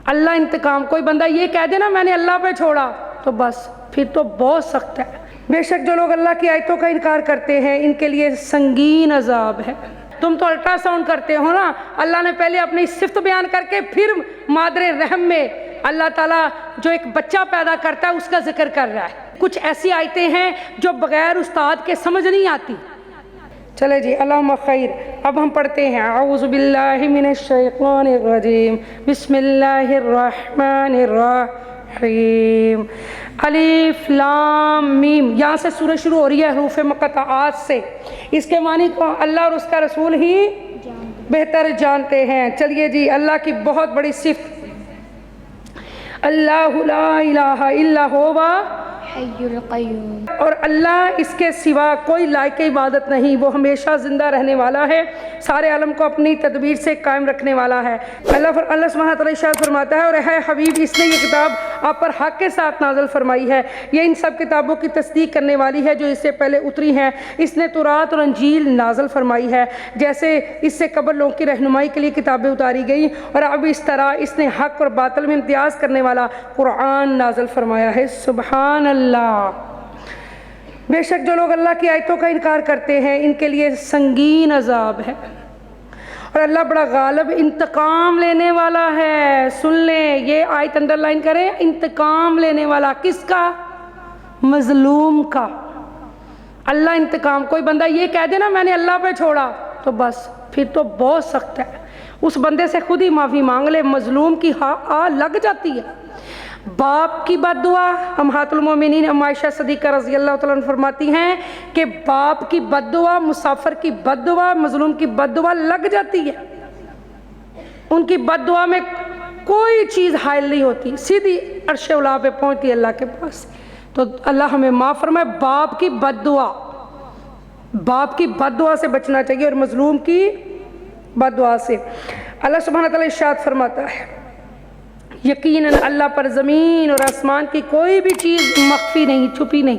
اللہ انتقام، کوئی بندہ یہ کہہ دے نا میں نے اللہ پہ چھوڑا تو بس پھر تو بہت سخت ہے۔ بے شک جو لوگ اللہ کی آیتوں کا انکار کرتے ہیں ان کے لیے سنگین عذاب ہے۔ تم تو الٹرا ساؤنڈ کرتے ہو نا، اللہ نے پہلے اپنی صفت بیان کر کے پھر مادر رحم میں اللہ تعالیٰ جو ایک بچہ پیدا کرتا ہے اس کا ذکر کر رہا ہے۔ کچھ ایسی آیتیں ہیں جو بغیر استاد کے سمجھ نہیں آتی۔ چلے جی، اللہم خیر۔ اب ہم پڑھتے ہیں اعوذ باللہ من الشیطان الرجیم، بسم اللہ الرحمن الرحیم، الف لام میم۔ یہاں سے سورہ شروع ہو رہی ہے حروف مقطعات سے۔ اس کے معنی کو اللہ اور اس کا رسول ہی بہتر جانتے ہیں۔ چلیے جی، اللہ کی بہت بڑی صفت، اللہ لا الہ الا ہوا حی القیوم، اور اللہ اس کے سوا کوئی لائق عبادت نہیں، وہ ہمیشہ زندہ رہنے والا ہے، سارے عالم کو اپنی تدبیر سے قائم رکھنے والا ہے۔ اللہ سبحانہ تعالیٰ ارشاد فرماتا ہے، اور اے حبیب اس نے یہ کتاب آپ پر حق کے ساتھ نازل فرمائی ہے، یہ ان سب کتابوں کی تصدیق کرنے والی ہے جو اس سے پہلے اتری ہیں۔ اس نے تورات اور انجیل نازل فرمائی ہے جیسے اس سے قبل لوگوں کی رہنمائی کے لیے کتابیں اتاری گئیں، اور اب اس طرح اس نے حق اور باطل میں امتیاز کرنے والا قرآن نازل فرمایا ہے۔ سبحان اللہ۔ بے شک جو لوگ اللہ کی آیتوں کا انکار کرتے ہیں ان کے لیے سنگین عذاب ہے، اور اللہ بڑا غالب انتقام لینے والا ہے۔ سن لیں، یہ آیت انڈر لائن کریں، انتقام لینے والا کس کا؟ مظلوم کا۔ اللہ انتقام، کوئی بندہ یہ کہہ دے نا میں نے اللہ پہ چھوڑا تو بس پھر تو بہت سخت ہے، اس بندے سے خود ہی معافی مانگ لے، مظلوم کی آ لگ جاتی ہے۔ باپ کی بد دعا، امہات المومنین ام عائشہ صدیقہ رضی اللہ تعالیٰ عنہ فرماتی ہیں کہ باپ کی بد دعا، مسافر کی بد دعا، مظلوم کی بد دعا لگ جاتی ہے، ان کی بد دعا میں کوئی چیز حائل نہیں ہوتی، سیدھی عرش اولا پہ پہنچتی ہے اللہ کے پاس۔ تو اللہ ہمیں معاف فرمائے، باپ کی بد دعا، باپ کی بد دعا سے بچنا چاہیے اور مظلوم کی بد دعا سے۔ اللہ سبحانہ تعالیٰ ارشاد فرماتا ہے، یقیناً اللہ پر زمین اور آسمان کی کوئی بھی چیز مخفی نہیں، چھپی نہیں۔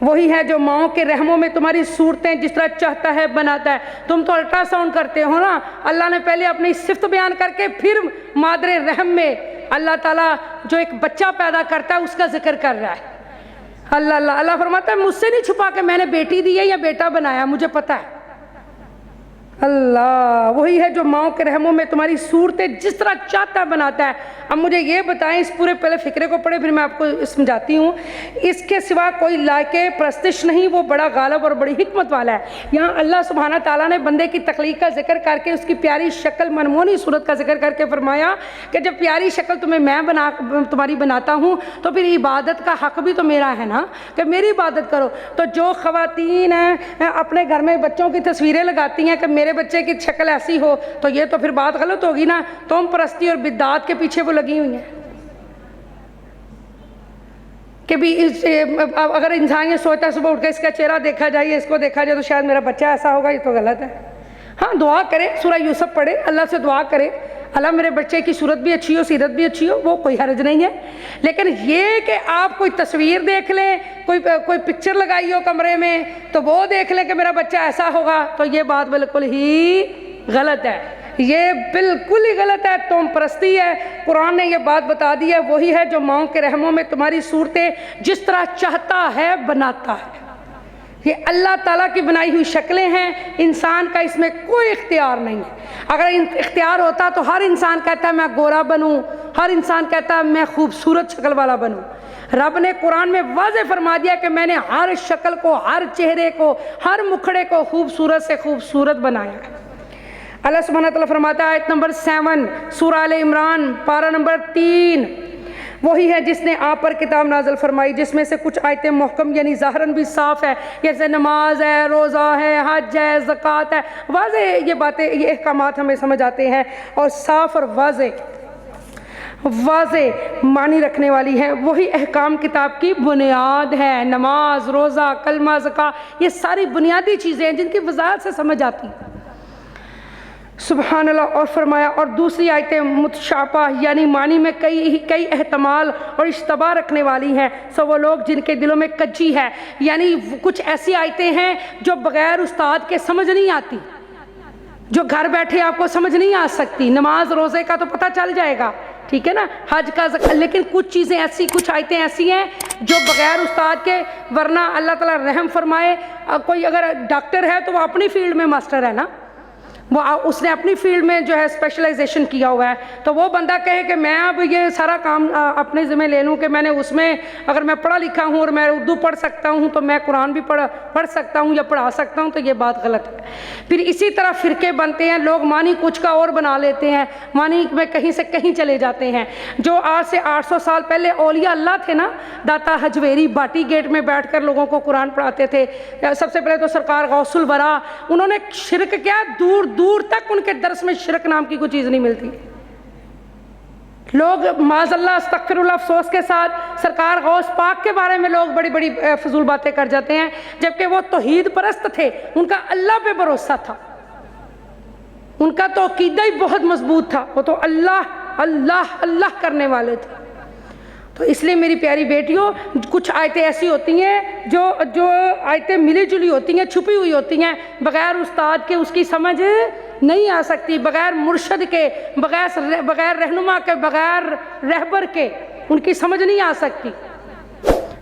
وہی ہے جو ماؤں کے رحموں میں تمہاری صورتیں جس طرح چاہتا ہے بناتا ہے۔ تم تو الٹرا ساؤنڈ کرتے ہو نا، اللہ نے پہلے اپنی صفت بیان کر کے پھر مادر رحم میں اللہ تعالیٰ جو ایک بچہ پیدا کرتا ہے اس کا ذکر کر رہا ہے۔ اللہ فرماتا ہے مجھ سے نہیں چھپا کہ میں نے بیٹی دی ہے یا بیٹا بنایا، مجھے پتہ ہے۔ اللہ وہی ہے جو ماؤں کے رحموں میں تمہاری صورتیں جس طرح چاہتا بناتا ہے۔ اب مجھے یہ بتائیں، اس پورے پہلے فقرے کو پڑھے پھر میں آپ کو سمجھاتی ہوں۔ اس کے سوا کوئی لائق پرستش نہیں، وہ بڑا غالب اور بڑی حکمت والا ہے۔ یہاں اللہ سبحانہ تعالیٰ نے بندے کی تخلیق کا ذکر کر کے اس کی پیاری شکل، منمونی صورت کا ذکر کر کے فرمایا کہ جب پیاری شکل تمہاری بناتا ہوں تو پھر عبادت کا حق بھی تو میرا ہے نا، کہ میری عبادت کرو۔ تو جو خواتین ہیں اپنے گھر میں بچوں کی تصویریں لگاتی ہیں کہ میرے بچے کی شکل ایسی ہو، تو یہ تو پھر بات غلط ہوگی نا، تم پرستی اور بدعات کے پیچھے وہ لگی ہوئی ہیں کہ بھی اگر انسان یہ سوچتا ہے صبح اٹھ کے اس کا چہرہ دیکھا جائے، اس کو دیکھا جائے تو شاید میرا بچہ ایسا ہوگا، یہ تو غلط ہے۔ ہاں دعا کرے، سورہ یوسف پڑھے، اللہ سے دعا کرے اللہ میرے بچے کی صورت بھی اچھی ہو، سیرت بھی اچھی ہو، وہ کوئی حرج نہیں ہے۔ لیکن یہ کہ آپ کوئی تصویر دیکھ لیں، کوئی پکچر لگائی ہو کمرے میں تو وہ دیکھ لیں کہ میرا بچہ ایسا ہوگا، تو یہ بات بالکل ہی غلط ہے، یہ بالکل ہی غلط ہے، تم پرستی ہے۔ قرآن نے یہ بات بتا دی ہے، وہی ہے جو ماؤں کے رحموں میں تمہاری صورتیں جس طرح چاہتا ہے بناتا ہے۔ یہ اللہ تعالیٰ کی بنائی ہوئی شکلیں ہیں، انسان کا اس میں کوئی اختیار نہیں ہے۔ اگر اختیار ہوتا تو ہر انسان کہتا ہے میں گورا بنوں، ہر انسان کہتا ہے میں خوبصورت شکل والا بنوں۔ رب نے قرآن میں واضح فرما دیا کہ میں نے ہر شکل کو، ہر چہرے کو، ہر مکھڑے کو خوبصورت سے خوبصورت بنایا ہے۔ اللہ سبحانہ تعالیٰ فرماتا ہے آیت نمبر 7 سورہ آل عمران پارہ نمبر 3، وہی ہے جس نے آپ پر کتاب نازل فرمائی جس میں سے کچھ آیتیں محکم یعنی ظاہراً بھی صاف ہے، جیسے نماز ہے، روزہ ہے، حج ہے، زکوٰۃ ہے، واضح یہ باتیں، یہ احکامات ہمیں سمجھ آتے ہیں اور صاف اور واضح معنی رکھنے والی ہیں۔ وہی احکام کتاب کی بنیاد ہے، نماز، روزہ، کلمہ، زکوٰۃ، یہ ساری بنیادی چیزیں ہیں جن کی وضاحت سے سمجھ آتی ہیں۔ سبحان اللہ۔ اور فرمایا اور دوسری آیتیں متشابہ یعنی معنی میں کئی احتمال اور اشتباہ رکھنے والی ہیں، سو وہ لوگ جن کے دلوں میں کجی ہے، یعنی کچھ ایسی آیتیں ہیں جو بغیر استاد کے سمجھ نہیں آتی، جو گھر بیٹھے آپ کو سمجھ نہیں آ سکتی۔ نماز روزے کا تو پتہ چل جائے گا، ٹھیک ہے نا, حج کا لیکن کچھ چیزیں ایسی, کچھ آیتیں ایسی ہیں جو بغیر استاد کے, ورنہ اللہ تعالیٰ رحم فرمائے, کوئی اگر ڈاکٹر ہے تو وہ اپنی فیلڈ میں ماسٹر ہے نا, وہ اس نے اپنی فیلڈ میں جو ہے اسپیشلائزیشن کیا ہوا ہے, تو وہ بندہ کہے کہ میں اب یہ سارا کام اپنے ذمہ لے لوں کہ میں نے اس میں, اگر میں پڑھا لکھا ہوں اور میں اردو پڑھ سکتا ہوں تو میں قرآن بھی پڑھ سکتا ہوں یا پڑھا سکتا ہوں, تو یہ بات غلط ہے. پھر اسی طرح فرقے بنتے ہیں, لوگ معنی کچھ کا اور بنا لیتے ہیں, معنی میں کہیں سے کہیں چلے جاتے ہیں. جو آج سے 800 سال پہلے اولیاء اللہ تھے نا, داتا حجویری باٹی گیٹ میں بیٹھ کر لوگوں کو قرآن پڑھاتے تھے. سب سے پہلے تو سرکار غوث الورا, انہوں نے شرک کیا, دور دور تک ان کے درس میں شرک نام کی کوئی چیز نہیں ملتی. لوگ معاذ اللہ استغفر اللہ افسوس کے ساتھ سرکار غوث پاک کے بارے میں لوگ بڑی بڑی فضول باتیں کر جاتے ہیں, جبکہ وہ توحید پرست تھے, ان کا اللہ پہ بھروسہ تھا, ان کا تو عقیدہ ہی بہت مضبوط تھا, وہ تو اللہ اللہ اللہ کرنے والے تھے. تو اس لیے میری پیاری بیٹیوں, کچھ آیتیں ایسی ہوتی ہیں جو آیتیں ملی جلی ہوتی ہیں, چھپی ہوئی ہوتی ہیں, بغیر استاد کے اس کی سمجھ نہیں آ سکتی, بغیر مرشد کے, بغیر رہنما کے, بغیر رہبر کے ان کی سمجھ نہیں آ سکتی.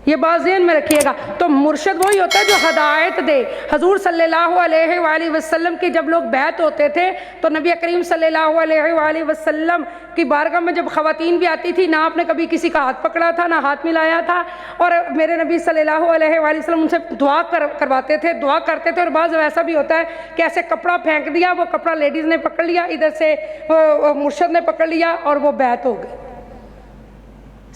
یہ بات ذہن میں رکھیے گا. تو مرشد وہی ہوتا ہے جو ہدایت دے. حضور صلی اللہ علیہ وآلہ وسلم کی جب لوگ بیعت ہوتے تھے تو نبی کریم صلی اللہ علیہ وآلہ وسلم کی بارگاہ میں جب خواتین بھی آتی تھی, نہ آپ نے کبھی کسی کا ہاتھ پکڑا تھا, نہ ہاتھ ملایا تھا, اور میرے نبی صلی اللہ علیہ وآلہ وسلم ان سے دعا کرواتے تھے, دعا کرتے تھے. اور بعض ایسا بھی ہوتا ہے کہ ایسے کپڑا پھینک دیا, وہ کپڑا لیڈیز نے پکڑ لیا, ادھر سے مرشد نے پکڑ لیا اور وہ بیعت ہو گئی.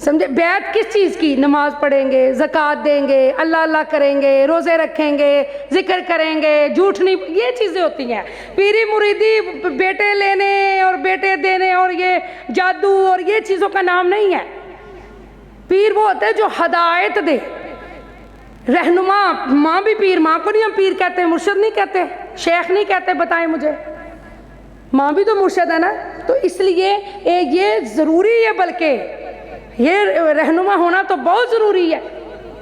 سمجھے, بیعت کس چیز کی؟ نماز پڑھیں گے, زکوٰۃ دیں گے, اللہ اللہ کریں گے, روزے رکھیں گے, ذکر کریں گے, جھوٹ نہیں, یہ چیزیں ہوتی ہیں. پیری مریدی بیٹے لینے اور بیٹے دینے اور یہ جادو اور یہ چیزوں کا نام نہیں ہے. پیر وہ ہوتا ہے جو ہدایت دے, رہنما. ماں بھی پیر, ماں کو نہیں ہم پیر کہتے, مرشد نہیں کہتے, شیخ نہیں کہتے, بتائیں مجھے, ماں بھی تو مرشد ہے نا. تو اس لیے یہ ضروری ہے, بلکہ یہ رہنما ہونا تو بہت ضروری ہے,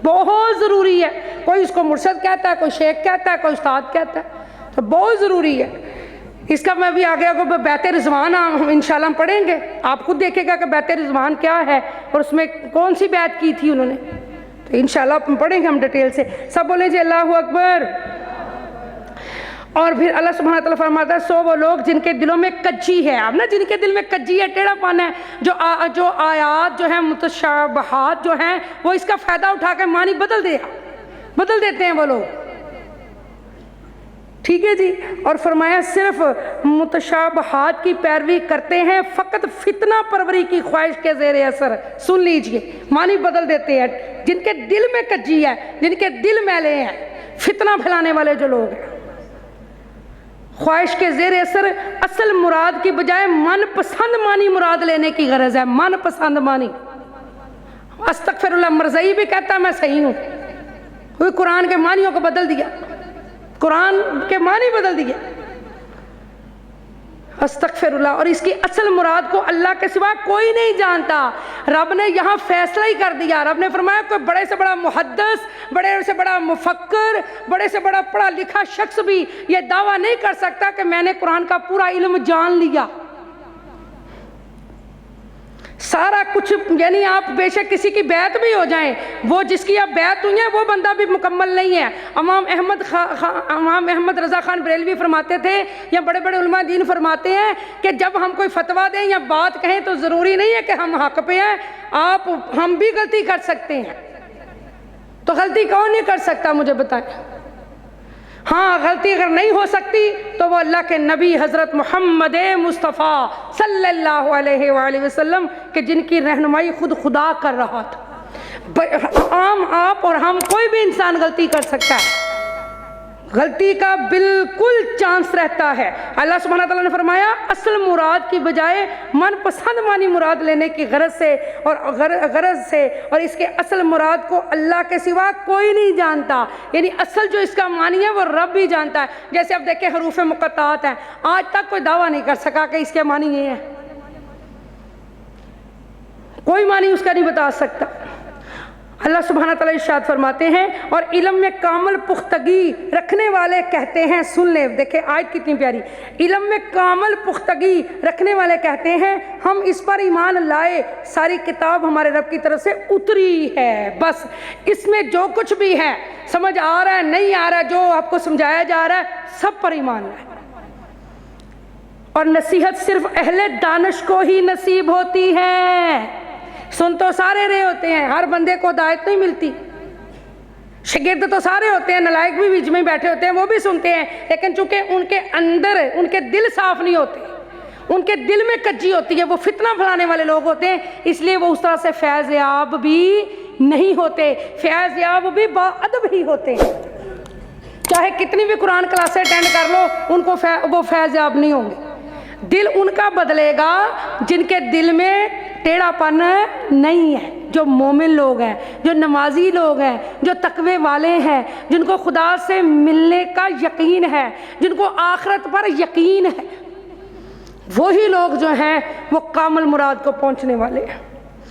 بہت ضروری ہے. کوئی اس کو مرشد کہتا ہے, کوئی شیخ کہتا ہے, کوئی استاد کہتا ہے, تو بہت ضروری ہے. اس کا میں بھی آگے کو بیعت رضوان انشاءاللہ ہم پڑھیں گے, آپ خود دیکھیں گا کہ بیعت رضوان کیا ہے اور اس میں کون سی بیعت کی تھی انہوں نے, تو انشاءاللہ پڑھیں گے ہم ڈیٹیل سے. سب بولیں جی اللہ اکبر. اور پھر اللہ سبحانہ تعالیٰ فرماتا ہے, سو وہ لوگ جن کے دلوں میں کجی ہے, اب نا جن کے دل میں کجی ہے, ٹیڑھا پن ہے, جو آیات جو ہیں متشابہات جو ہیں وہ اس کا فائدہ اٹھا کے معنی بدل دیتے ہیں وہ لوگ. ٹھیک ہے جی. اور فرمایا صرف متشابہات کی پیروی کرتے ہیں, فقط فتنہ پروری کی خواہش کے زیر اثر. سن لیجئے, معنی بدل دیتے ہیں. جن کے دل میں کجی ہے, جن کے دل میلے ہیں, فتنہ پھیلانے والے جو لوگ ہیں, خواہش کے زیر اثر اصل مراد کی بجائے من پسند معنی مراد لینے کی غرض ہے. من پسند معنی, استغفر اللہ, مرزائی بھی کہتا ہے میں صحیح ہوں, وہ قرآن کے معنیوں کو بدل دیا, قرآن کے معنی بدل دیے, استغفر اللہ. اور اس کی اصل مراد کو اللہ کے سوا کوئی نہیں جانتا. رب نے یہاں فیصلہ ہی کر دیا. رب نے فرمایا کوئی بڑے سے بڑا محدث, بڑے سے بڑا مفکر, بڑے سے بڑا پڑھا لکھا شخص بھی یہ دعویٰ نہیں کر سکتا کہ میں نے قرآن کا پورا علم جان لیا. سارا کچھ, یعنی آپ بے شک کسی کی بیعت بھی ہو جائیں, وہ جس کی آپ بیعت ہوئی ہے وہ بندہ بھی مکمل نہیں ہے. امام احمد رضا خان بریلوی فرماتے تھے, یا بڑے بڑے علماء دین فرماتے ہیں کہ جب ہم کوئی فتویٰ دیں یا بات کہیں تو ضروری نہیں ہے کہ ہم حق پہ ہیں, ہم بھی غلطی کر سکتے ہیں. تو غلطی کون نہیں کر سکتا مجھے بتائیں؟ ہاں, غلطی اگر نہیں ہو سکتی تو وہ اللہ کے نبی حضرت محمد مصطفیٰ صلی اللہ علیہ وآلہ وسلم کہ جن کی رہنمائی خود خدا کر رہا تھا. عام آپ اور ہم کوئی بھی انسان غلطی کر سکتا ہے, غلطی کا بالکل چانس رہتا ہے. اللہ سبحانہ تعالیٰ نے فرمایا اصل مراد کی بجائے من پسند معنی مراد لینے کی غرض سے اور اس کے اصل مراد کو اللہ کے سوا کوئی نہیں جانتا. یعنی اصل جو اس کا معنی ہے وہ رب بھی جانتا ہے. جیسے اب دیکھیں حروف مقطعات ہیں, آج تک کوئی دعویٰ نہیں کر سکا کہ اس کے معنی یہ ہے, کوئی معنی اس کا نہیں بتا سکتا. اللہ سبحانہ تعالیٰ ارشاد فرماتے ہیں اور علم میں کامل پختگی رکھنے والے کہتے ہیں، سن لیں دیکھیں آیت کتنی پیاری، علم میں کامل پختگی رکھنے والے کہتے ہیں ہم اس پر ایمان لائے، ساری کتاب ہمارے رب کی طرف سے اتری ہے، بس اس میں جو کچھ بھی ہے سمجھ آ رہا ہے نہیں آ رہا ہے، جو آپ کو سمجھایا جا رہا ہے سب پر ایمان لائے۔ اور نصیحت صرف اہل دانش کو ہی نصیب ہوتی ہے، سن تو سارے رہے ہوتے ہیں، ہر بندے کو ہدایت نہیں ملتی، شاگرد تو سارے ہوتے ہیں، نلائق بھی بیچ میں بیٹھے ہوتے ہیں وہ بھی سنتے ہیں، لیکن چونکہ ان کے اندر ان کے دل صاف نہیں ہوتے، ان کے دل میں کچی ہوتی ہے، وہ فتنہ پھیلانے والے لوگ ہوتے ہیں، اس لیے وہ اس طرح سے فیض یاب بھی نہیں ہوتے، فیض یاب بھی با ادب ہی ہوتے ہیں، چاہے کتنی بھی قرآن کلاسیں اٹینڈ کر لو ان کو وہ فیض یاب نہیں ہوں گے۔ دل ان کا بدلے گا جن کے دل میں ٹیڑھا پن نہیں ہے، جو مومن لوگ ہیں، جو نمازی لوگ ہیں، جو تقوی والے ہیں، جن کو خدا سے ملنے کا یقین ہے، جن کو آخرت پر یقین ہے، وہی لوگ جو ہیں وہ کامل مراد کو پہنچنے والے ہیں۔